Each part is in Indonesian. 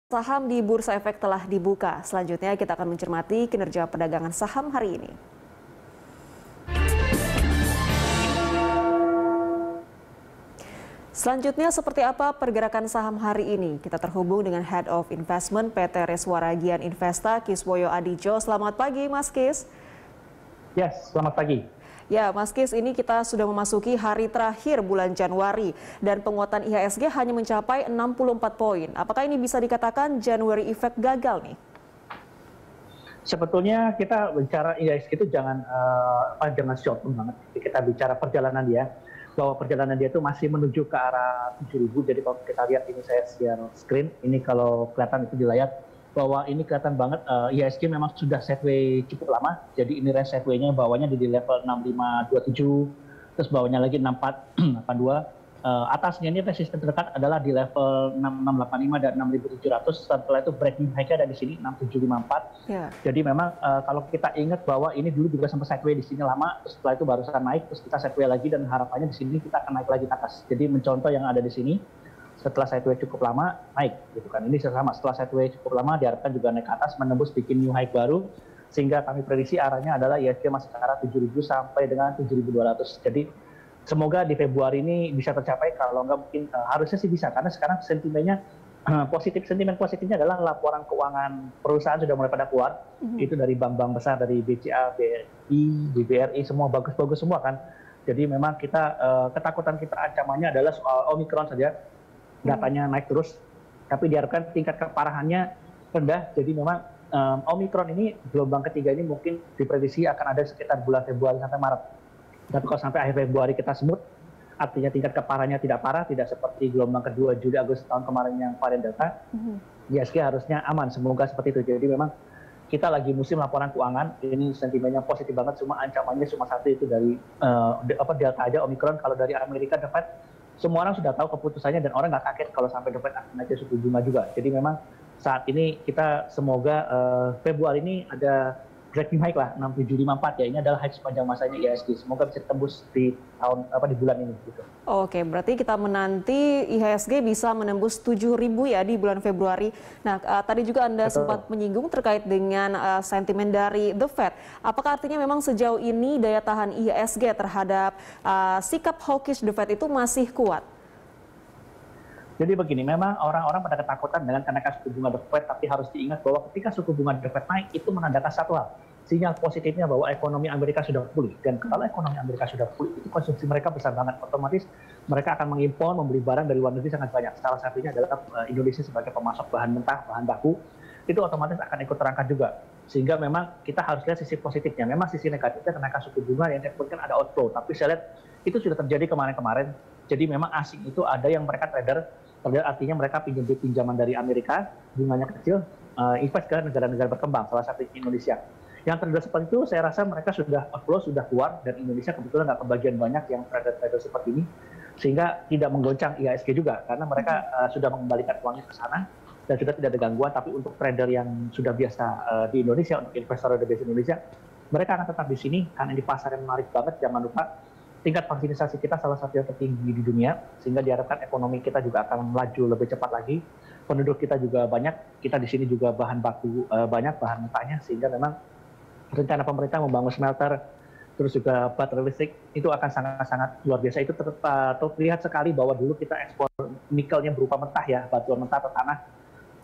Saham di Bursa Efek telah dibuka. Selanjutnya kita akan mencermati kinerja perdagangan saham hari ini. Selanjutnya seperti apa pergerakan saham hari ini? Kita terhubung dengan Head of Investment PT Reswara Gian Investa, Kiswoyo Adijo. Selamat pagi Mas Kis. Yes, selamat pagi. Ya, Mas Kis, ini kita sudah memasuki hari terakhir bulan Januari dan penguatan IHSG hanya mencapai 64 poin. Apakah ini bisa dikatakan January Effect gagal nih? Sebetulnya kita bicara IHSG itu jangan short term banget. Kita bicara perjalanan dia, bahwa perjalanan dia itu masih menuju ke arah 7.000. Jadi kalau kita lihat ini saya share screen, ini kalau kelihatan itu di layar, bahwa ini kelihatan banget IHSG memang sudah sideways cukup lama. Jadi ini range sideways-nya bawahnya di level 6527, terus bawahnya lagi 6482. Atasnya ini resisten terdekat adalah di level 6685 dan 6700. Setelah itu breaking high-nya ada di sini 6754. Yeah. Jadi memang kalau kita ingat bahwa ini dulu juga sampai sideways di sini lama, terus setelah itu barusan naik, terus kita sideways lagi dan harapannya di sini kita akan naik lagi ke atas. Jadi mencontoh yang ada di sini. Setelah sideways cukup lama naik gitu kan, ini sama setelah sideways cukup lama diharapkan juga naik ke atas, menembus bikin new high baru, sehingga kami prediksi arahnya adalah IHSG masih ke arah 7.000 sampai dengan 7.200. Jadi semoga di Februari ini bisa tercapai, kalau nggak mungkin harusnya sih bisa, karena sekarang sentimennya sentimen positifnya adalah laporan keuangan perusahaan sudah mulai pada keluar. Itu dari bank-bank besar, dari BCA, BRI, BBRI, semua bagus-bagus semua kan. Jadi memang kita ketakutan kita ancamannya adalah soal Omicron saja. Datanya naik terus, tapi diharapkan tingkat keparahannya rendah. Jadi memang Omicron ini gelombang ketiga ini mungkin diprediksi akan ada sekitar bulan Februari sampai Maret. Tapi kalau sampai akhir Februari kita smooth, artinya tingkat keparahannya tidak parah, tidak seperti gelombang kedua Juli Agustus tahun kemarin yang varian Delta. IHSG harusnya aman, semoga seperti itu. Jadi memang kita lagi musim laporan keuangan, ini sentimennya positif banget, cuma ancamannya cuma satu, itu dari Delta aja, Omicron. Kalau dari Amerika, The Fed, semua orang sudah tahu keputusannya dan orang nggak kaget kalau sampai The Fed akan naik suku bunga juga. Jadi memang saat ini kita semoga Februari ini ada breaking high lah, 6754 ya. Ini adalah high sepanjang masanya IHSG. Semoga bisa tembus di bulan ini gitu. Oke, berarti kita menanti IHSG bisa menembus 7.000 ya di bulan Februari. Nah, tadi juga Anda sempat menyinggung terkait dengan sentimen dari The Fed. Apakah artinya memang sejauh ini daya tahan IHSG terhadap sikap hawkish The Fed itu masih kuat? Jadi begini, memang orang-orang pada ketakutan dengan kenaikan suku bunga The Fed, tapi harus diingat bahwa ketika suku bunga The Fed naik, itu menandakan satu hal. Sinyal positifnya bahwa ekonomi Amerika sudah pulih. Dan kalau ekonomi Amerika sudah pulih, itu konsumsi mereka besar banget. Otomatis mereka akan mengimpor, membeli barang dari luar negeri sangat banyak. Salah satunya adalah Indonesia sebagai pemasok bahan mentah, bahan baku. Itu otomatis akan ikut terangkat juga. Sehingga memang kita harus lihat sisi positifnya. Memang sisi negatifnya kenaikan suku bunga yang disebutkan ada outflow. Tapi saya lihat itu sudah terjadi kemarin-kemarin. Jadi memang asing itu ada yang mereka trader artinya mereka pinjaman dari Amerika, bunganya kecil, invest ke negara-negara berkembang, salah satu Indonesia. Yang trader seperti itu, saya rasa mereka sudah outflow, sudah keluar, dan Indonesia kebetulan nggak kebagian banyak yang trader-trader seperti ini, sehingga tidak menggoncang IHSG juga, karena mereka sudah mengembalikan uangnya ke sana, dan sudah tidak ada gangguan. Tapi untuk trader yang sudah biasa di Indonesia, untuk investor di Indonesia, mereka akan tetap di sini, karena di pasar yang menarik banget. Jangan lupa, tingkat vaksinasi kita salah satu yang tertinggi di dunia, sehingga diharapkan ekonomi kita juga akan melaju lebih cepat lagi. Penduduk kita juga banyak, kita di sini juga bahan baku banyak, bahan mentahnya, sehingga memang rencana pemerintah membangun smelter, terus juga baterai listrik, itu akan sangat-sangat luar biasa. Itu terlihat sekali bahwa dulu kita ekspor nikelnya berupa mentah ya, batuan mentah atau tanah,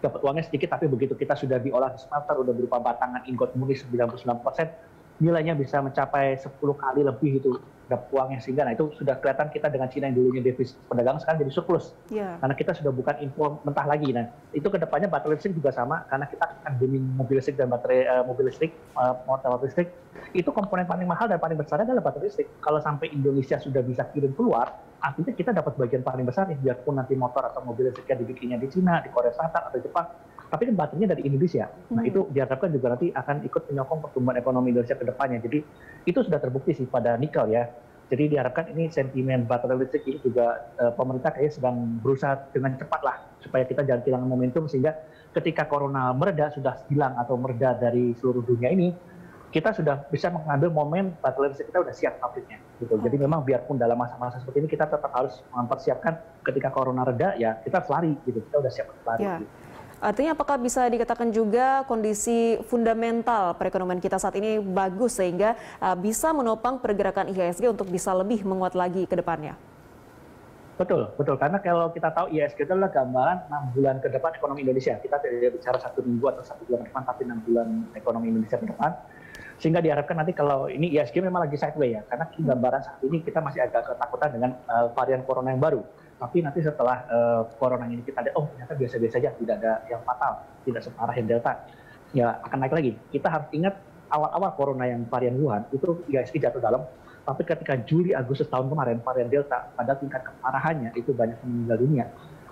dapat uangnya sedikit, tapi begitu kita sudah diolah di smelter, udah berupa batangan ingot murni 99%, nilainya bisa mencapai 10 kali lebih itu dapat uangnya, sehingga nah itu sudah kelihatan kita dengan Cina yang dulunya defisit perdagangan sekarang jadi surplus. Karena kita sudah bukan impor mentah lagi. Nah, itu kedepannya baterai listrik juga sama, karena kita akan booming mobil listrik dan baterai mobil listrik, motor listrik. Itu komponen paling mahal dan paling besar adalah baterai listrik. Kalau sampai Indonesia sudah bisa kirim keluar, artinya kita dapat bagian paling besar nih, biarpun nanti motor atau mobil listriknya dibikinnya di Cina, di Korea Selatan atau Jepang, tapi kan baterainya dari Indonesia. Nah, itu diharapkan juga nanti akan ikut menyokong pertumbuhan ekonomi Indonesia ke depannya. Jadi itu sudah terbukti sih pada nikel ya. Jadi diharapkan ini sentimen baterai listrik ini juga pemerintah kayaknya sedang berusaha dengan cepat lah supaya kita jangan kehilangan momentum, sehingga ketika corona mereda, sudah hilang atau mereda dari seluruh dunia ini, kita sudah bisa mengambil momen baterai listrik kita sudah siap pabriknya gitu. Jadi memang biarpun dalam masa-masa seperti ini kita tetap harus mempersiapkan ketika corona reda, ya kita harus lari gitu, kita sudah siap lari. Ya. Gitu. Artinya apakah bisa dikatakan juga kondisi fundamental perekonomian kita saat ini bagus sehingga bisa menopang pergerakan IHSG untuk bisa lebih menguat lagi ke depannya? Betul, betul. Karena kalau kita tahu IHSG itu adalah gambaran 6 bulan ke depan ekonomi Indonesia. Kita tidak bicara 1 minggu atau 1 bulan ke depan, tapi 6 bulan ekonomi Indonesia ke depan. Sehingga diharapkan nanti kalau ini IHSG memang lagi sideways ya, karena gambaran saat ini kita masih agak ketakutan dengan varian corona yang baru. Tapi nanti setelah corona ini kita lihat, oh ternyata biasa-biasa saja, tidak ada yang fatal, tidak separah yang Delta, ya akan naik lagi. Kita harus ingat awal-awal corona yang varian Wuhan, itu IHSG jatuh dalam, tapi ketika Juli, Agustus tahun kemarin, varian Delta, pada tingkat keparahannya itu banyak meninggal dunia.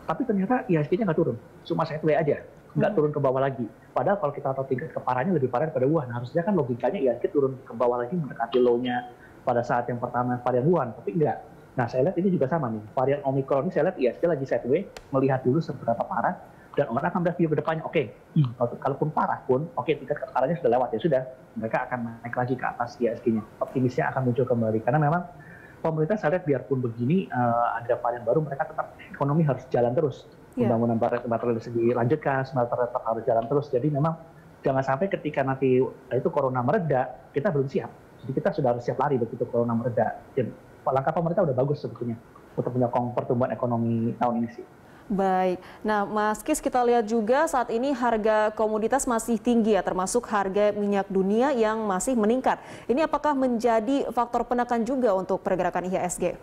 Tapi ternyata IHSG-nya nggak turun, cuma sideways aja, nggak turun ke bawah lagi. Padahal kalau kita tahu tingkat keparahannya lebih parah daripada Wuhan, harusnya kan logikanya IHSG turun ke bawah lagi mendekati low-nya pada saat yang pertama varian Wuhan, tapi enggak. Nah, saya lihat ini juga sama nih. Varian Omicron ini saya lihat IHSG lagi sideways, melihat dulu seberapa parah, dan orang akan melihat view ke depannya, oke, kalaupun parah pun, oke, tingkat keparahannya sudah lewat, ya sudah, mereka akan naik lagi ke atas IHSG-nya. Optimisnya akan muncul kembali, karena memang pemerintah saya lihat biarpun begini, ada varian baru, mereka tetap ekonomi harus jalan terus. Pembangunan baterai bisa dilanjutkan, smelter tetap harus jalan terus. Jadi memang jangan sampai ketika nanti itu corona mereda, kita belum siap. Jadi kita sudah harus siap lari begitu corona mereda. Jadi langkah pemerintah udah bagus sebetulnya untuk menyokong pertumbuhan ekonomi tahun ini sih. Baik, nah Mas Kis, kita lihat juga saat ini harga komoditas masih tinggi ya, termasuk harga minyak dunia yang masih meningkat. Ini apakah menjadi faktor penekan juga untuk pergerakan IHSG?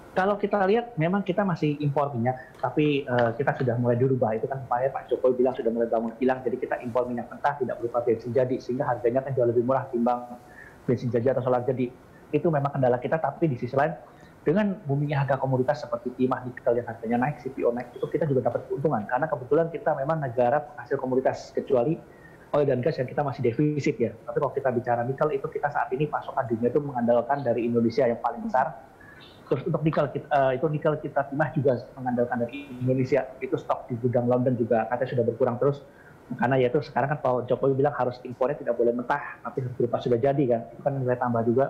Kalau kita lihat, memang kita masih impor minyak, tapi kita sudah mulai dirubah. Itu kan Pak Jokowi bilang sudah mulai bangun kilang, jadi kita impor minyak mentah tidak berupa bensin jadi, sehingga harganya kan jauh lebih murah timbang bensin jadi atau solar jadi. Itu memang kendala kita, tapi di sisi lain dengan boomingnya harga komoditas seperti timah, nikel yang harganya naik, CPO naik, itu kita juga dapat keuntungan karena kebetulan kita memang negara penghasil komoditas, kecuali oil dan gas yang kita masih defisit ya. Tapi kalau kita bicara nikel, itu kita saat ini pasokan dunia itu mengandalkan dari Indonesia yang paling besar. Terus untuk nikel kita timah juga mengandalkan dari Indonesia. Itu stok di gudang London juga katanya sudah berkurang terus. Karena ya itu sekarang kan Pak Jokowi bilang harus impornya tidak boleh mentah, tapi harus berupa sudah jadi kan. Itu kan nilai tambah juga.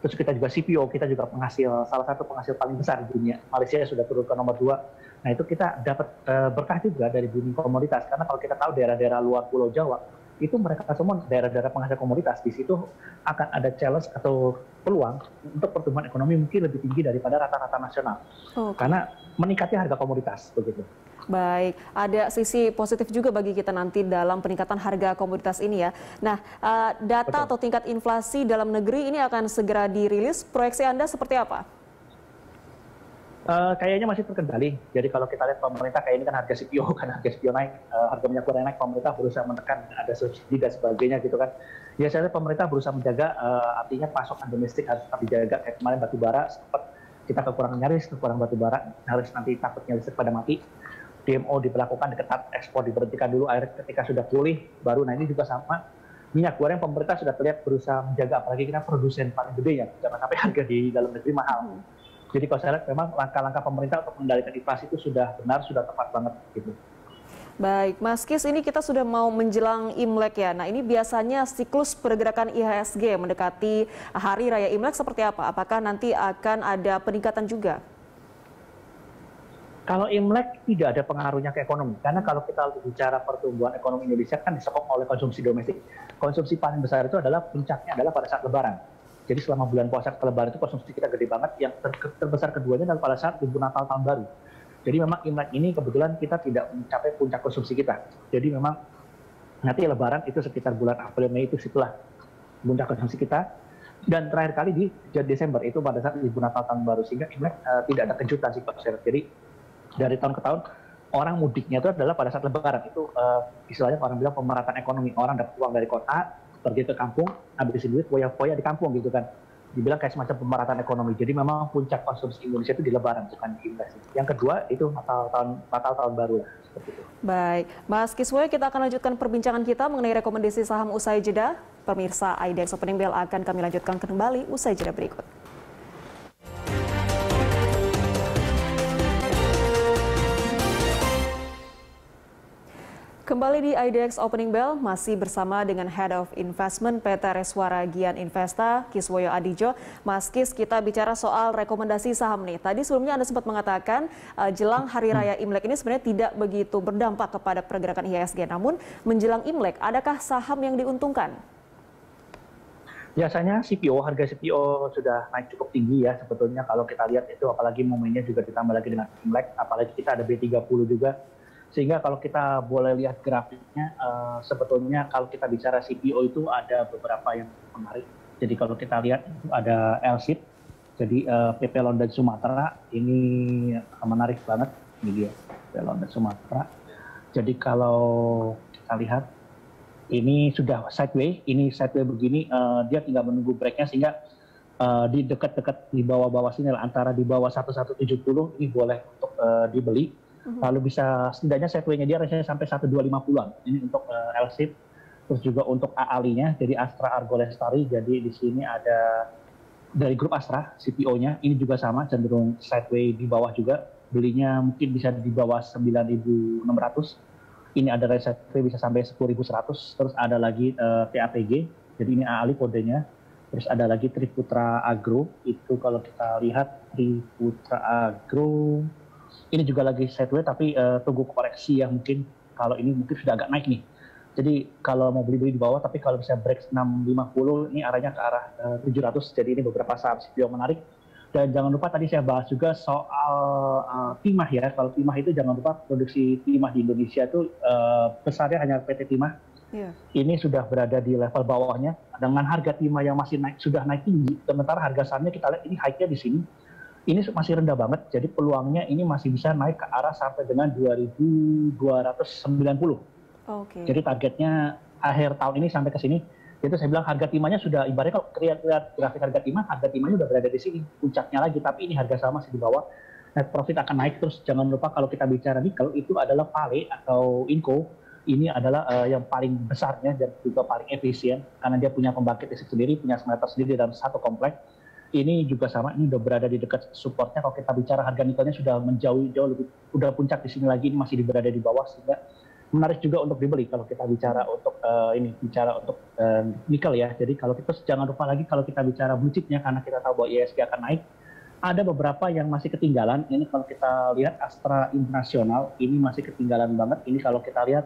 Terus kita juga CPO, kita juga salah satu penghasil paling besar di dunia. Malaysia sudah turun ke nomor 2. Nah itu kita dapat berkah juga dari booming komoditas. Karena kalau kita tahu daerah-daerah luar Pulau Jawa, itu mereka semua daerah-daerah penghasil komoditas. Di situ akan ada challenge atau peluang untuk pertumbuhan ekonomi mungkin lebih tinggi daripada rata-rata nasional. Karena meningkatnya harga komoditas, begitu. Baik, ada sisi positif juga bagi kita nanti dalam peningkatan harga komoditas ini ya. Nah, data atau tingkat inflasi dalam negeri ini akan segera dirilis. Proyeksi Anda seperti apa? Kayaknya masih terkendali. Jadi kalau kita lihat pemerintah kayak ini kan harga CPO, kan harga CPO naik, harga minyak goreng naik, pemerintah berusaha menekan ada subsidi dan sebagainya gitu kan. Ya saya lihat pemerintah berusaha menjaga, artinya pasokan domestik harus tetap dijaga. Kayak kemarin batu bara sempat kita kekurangan nyaris, kekurangan batu bara, harus nanti takutnya listrik pada mati. DMO diberlakukan, ketat, ekspor diberhentikan dulu, akhirnya ketika sudah pulih, baru nah ini juga sama. Minyak goreng pemerintah sudah terlihat berusaha menjaga, apalagi kita produsen paling gede ya, jangan sampai harga di dalam negeri mahal. Jadi kalau saya lihat memang langkah-langkah pemerintah untuk mengendalikan inflasi itu sudah benar, sudah tepat banget gitu. Baik, Mas Kis, ini kita sudah mau menjelang Imlek ya. Nah ini biasanya siklus pergerakan IHSG mendekati Hari Raya Imlek seperti apa? Apakah nanti akan ada peningkatan juga? Kalau Imlek tidak ada pengaruhnya ke ekonomi, karena kalau kita bicara pertumbuhan ekonomi Indonesia kan disokong oleh konsumsi domestik. Konsumsi paling besar itu adalah puncaknya adalah pada saat Lebaran. Jadi selama bulan puasa ke Lebaran itu konsumsi kita gede banget. Yang terbesar keduanya adalah pada saat libur Natal tahun baru. Jadi memang Imlek ini kebetulan kita tidak mencapai puncak konsumsi kita. Jadi memang nanti Lebaran itu sekitar bulan April Mei itu situlah puncak konsumsi kita. Dan terakhir kali di Desember itu pada saat libur Natal tahun baru, sehingga Imlek tidak ada kejutan sih Pak Syarif. Jadi dari tahun ke tahun orang mudiknya itu adalah pada saat Lebaran. Itu istilahnya orang bilang pemerataan ekonomi, orang dapat uang dari kota pergi ke kampung, habisin duit foya-foya di kampung gitu kan. Dibilang kayak semacam pemerataan ekonomi. Jadi memang puncak konsumsi Indonesia itu di Lebaran, bukan di Imlek. Yang kedua itu Natal tahun baru lah, seperti itu. Baik, Mas Kiswoyo, kita akan lanjutkan perbincangan kita mengenai rekomendasi saham usai jeda. Pemirsa, IDX Opening Bell akan kami lanjutkan kembali usai jeda berikut. Kembali kembali di IDX Opening Bell, masih bersama dengan Head of Investment PT Reswara Gian Investa, Kiswoyo Adijo. Mas Kis, kita bicara soal rekomendasi saham nih. Tadi sebelumnya Anda sempat mengatakan jelang Hari Raya Imlek ini sebenarnya tidak begitu berdampak kepada pergerakan IHSG. Namun menjelang Imlek, adakah saham yang diuntungkan? Biasanya CPO, harga CPO sudah naik cukup tinggi ya sebetulnya kalau kita lihat itu, apalagi momennya juga ditambah lagi dengan Imlek, apalagi kita ada B30 juga. Sehingga kalau kita boleh lihat grafiknya, sebetulnya kalau kita bicara CPO itu ada beberapa yang menarik. Jadi kalau kita lihat itu ada LSIP, jadi PP London Sumatera, ini menarik banget. Ini dia, PP London Sumatera. Jadi kalau kita lihat, ini sudah sideways, begini, dia tinggal menunggu breaknya sehingga di dekat-dekat di bawah-bawah sini, antara di bawah 1170 ini boleh untuk dibeli. Lalu bisa setidaknya sideways-nya dia rasanya sampai 1250-an. Ini untuk LSIP, terus juga untuk AALI-nya, jadi Astra Argo Lestari. Jadi di sini ada dari grup Astra, CPO-nya, ini juga sama, cenderung sideways di bawah juga. Belinya mungkin bisa di bawah 9.600. Ini ada sideways bisa sampai 10.100. Terus ada lagi TAPG, jadi ini AALI kodenya. Terus ada lagi Triputra Agro, itu kalau kita lihat Triputra Agro, ini juga lagi sideways tapi tunggu koreksi ya, mungkin kalau ini mungkin sudah agak naik nih. Jadi kalau mau beli-beli di bawah, tapi kalau bisa break 650 ini arahnya ke arah 700. Jadi ini beberapa saham CPO menarik. Dan jangan lupa tadi saya bahas juga soal timah ya. Kalau timah itu jangan lupa produksi timah di Indonesia itu besarnya hanya PT Timah. Yeah. Ini sudah berada di level bawahnya dengan harga timah yang masih naik, sudah naik tinggi. Sementara harga sahamnya kita lihat ini high-nya di sini. Ini masih rendah banget, jadi peluangnya ini masih bisa naik ke arah sampai dengan 2.290. Jadi targetnya akhir tahun ini sampai ke sini. Itu saya bilang harga timahnya sudah, ibaratnya kalau lihat grafik harga timahnya sudah berada di sini, puncaknya lagi, tapi ini harga saham masih di bawah. Net profit akan naik terus. Jangan lupa kalau kita bicara nikel, itu adalah Vale atau Inco. Ini adalah yang paling besarnya dan juga paling efisien, karena dia punya pembangkit listrik sendiri, punya smelter sendiri dalam satu komplek. Ini juga sama, ini udah berada di dekat supportnya. Kalau kita bicara harga nikelnya sudah menjauh jauh lebih, udah puncak di sini lagi, ini masih berada di bawah, sehingga menarik juga untuk dibeli kalau kita bicara untuk nikel ya. Jadi kalau kita jangan lupa lagi kalau kita bicara blue chipnya, karena kita tahu bahwa IHSG akan naik, ada beberapa yang masih ketinggalan. Ini kalau kita lihat Astra Internasional, ini masih ketinggalan banget. Ini kalau kita lihat,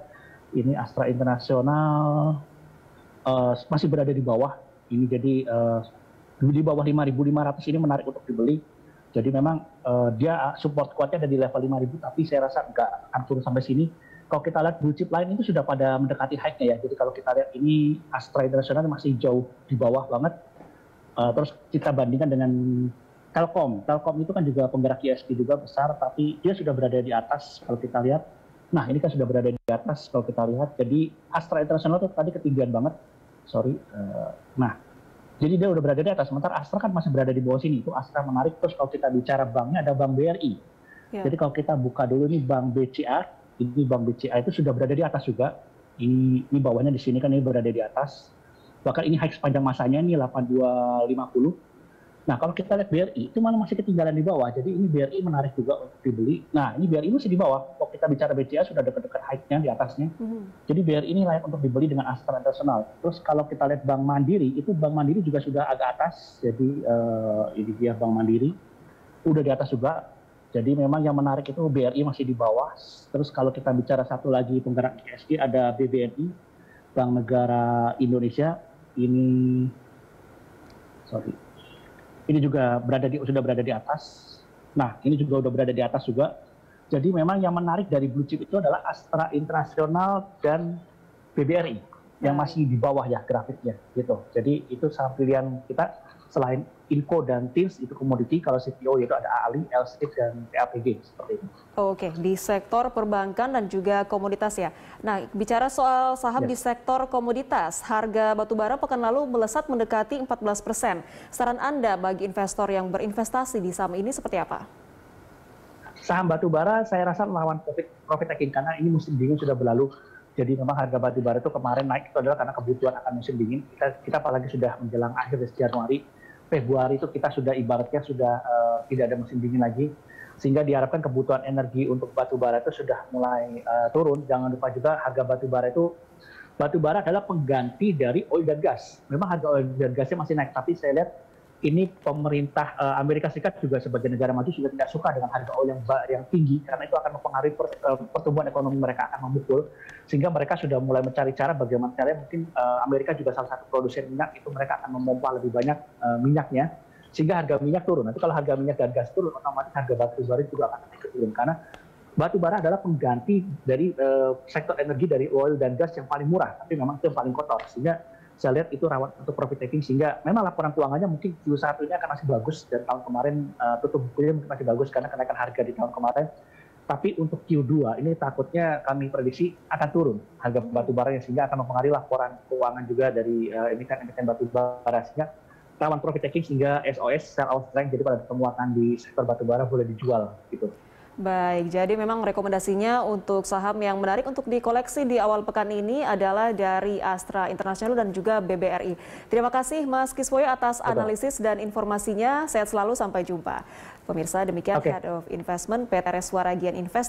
ini Astra Internasional masih berada di bawah. Ini jadi di bawah 5.500 ini menarik untuk dibeli. Jadi memang dia support kuatnya ada di level 5.000, tapi saya rasa nggak akan turun sampai sini. Kalau kita lihat blue chip lain itu sudah pada mendekati high-nya ya. Jadi kalau kita lihat ini Astra Internasional masih jauh di bawah banget. Terus kita bandingkan dengan Telkom. Telkom itu kan juga penggerak IHSG juga besar, tapi dia sudah berada di atas kalau kita lihat. Nah ini kan sudah berada di atas kalau kita lihat. Jadi Astra Internasional itu tadi ketinggian banget. Jadi dia udah berada di atas, sementara Astra kan masih berada di bawah sini. Itu Astra menarik. Terus kalau kita bicara banknya, ada Bank BRI. Yeah. Jadi kalau kita buka dulu ini Bank BCA, ini Bank BCA itu sudah berada di atas juga. Ini bawahnya di sini kan ini berada di atas. Bahkan ini high sepanjang masanya ini 8250. Nah kalau kita lihat BRI itu malah masih ketinggalan di bawah. Jadi ini BRI menarik juga untuk dibeli. Nah ini BRI masih di bawah. Kalau kita bicara BCA sudah dekat-dekat high-nya di atasnya. Jadi BRI ini layak untuk dibeli dengan Astra Internasional. Terus kalau kita lihat Bank Mandiri, itu Bank Mandiri juga sudah agak atas. Jadi ini dia Bank Mandiri. Udah di atas juga. Jadi memang yang menarik itu BRI masih di bawah. Terus kalau kita bicara satu lagi penggerak IHSG ada BBNI, Bank Negara Indonesia. Ini juga sudah berada di atas. Nah, ini juga sudah berada di atas juga. Jadi memang yang menarik dari blue chip itu adalah Astra Internasional dan BBRI yang masih di bawah ya grafiknya gitu. Jadi itu saham pilihan kita selain Inco dan TILS itu komoditi, kalau CPO yaitu ada AALI, LSIP dan TAPG seperti itu. Oke, di sektor perbankan dan juga komoditas ya. Nah, bicara soal saham di sektor komoditas, harga batubara pekan lalu melesat mendekati 14%. Saran Anda bagi investor yang berinvestasi di saham ini seperti apa? Saham batubara saya rasa melawan profit taking karena ini musim dingin sudah berlalu. Jadi memang harga batubara itu kemarin naik itu adalah karena kebutuhan akan musim dingin. Kita apalagi sudah menjelang akhir Januari. Februari itu kita sudah ibaratnya sudah tidak ada musim dingin lagi. sehingga diharapkan kebutuhan energi untuk batu bara itu sudah mulai turun. Jangan lupa juga harga batu bara adalah pengganti dari oil dan gas. Memang harga oil dan gasnya masih naik, tapi saya lihat ini pemerintah Amerika Serikat juga sebagai negara maju sudah tidak suka dengan harga oil yang tinggi, karena itu akan mempengaruhi pertumbuhan ekonomi mereka, akan memukul, sehingga mereka sudah mulai mencari cara bagaimana caranya. Mungkin Amerika juga salah satu produsen minyak, itu mereka akan memompa lebih banyak minyaknya, sehingga harga minyak turun. Nanti kalau harga minyak dan gas turun, otomatis harga batu bara juga akan ikut turun, karena batu bara adalah pengganti dari sektor energi dari oil dan gas yang paling murah, tapi memang itu yang paling kotor, sehingga saya lihat itu rawan untuk profit taking, sehingga memang laporan keuangannya mungkin Q1 ini akan masih bagus, dan tahun kemarin tutup bukunya mungkin masih bagus karena kenaikan harga di tahun kemarin. Tapi untuk Q2 ini takutnya kami prediksi akan turun harga batu baranya, sehingga akan mempengaruhi laporan keuangan juga dari emiten-emiten batu bara, sehingga rawan profit taking, sehingga SOS sell out strength, jadi pada penguatan di sektor batu bara boleh dijual gitu. Baik, jadi memang rekomendasinya untuk saham yang menarik untuk dikoleksi di awal pekan ini adalah dari Astra International dan juga BBRI. Terima kasih Mas Kiswoyo atas analisis dan informasinya. Sehat selalu, sampai jumpa. Pemirsa, demikian Head of Investment PT Reswaragian Invest.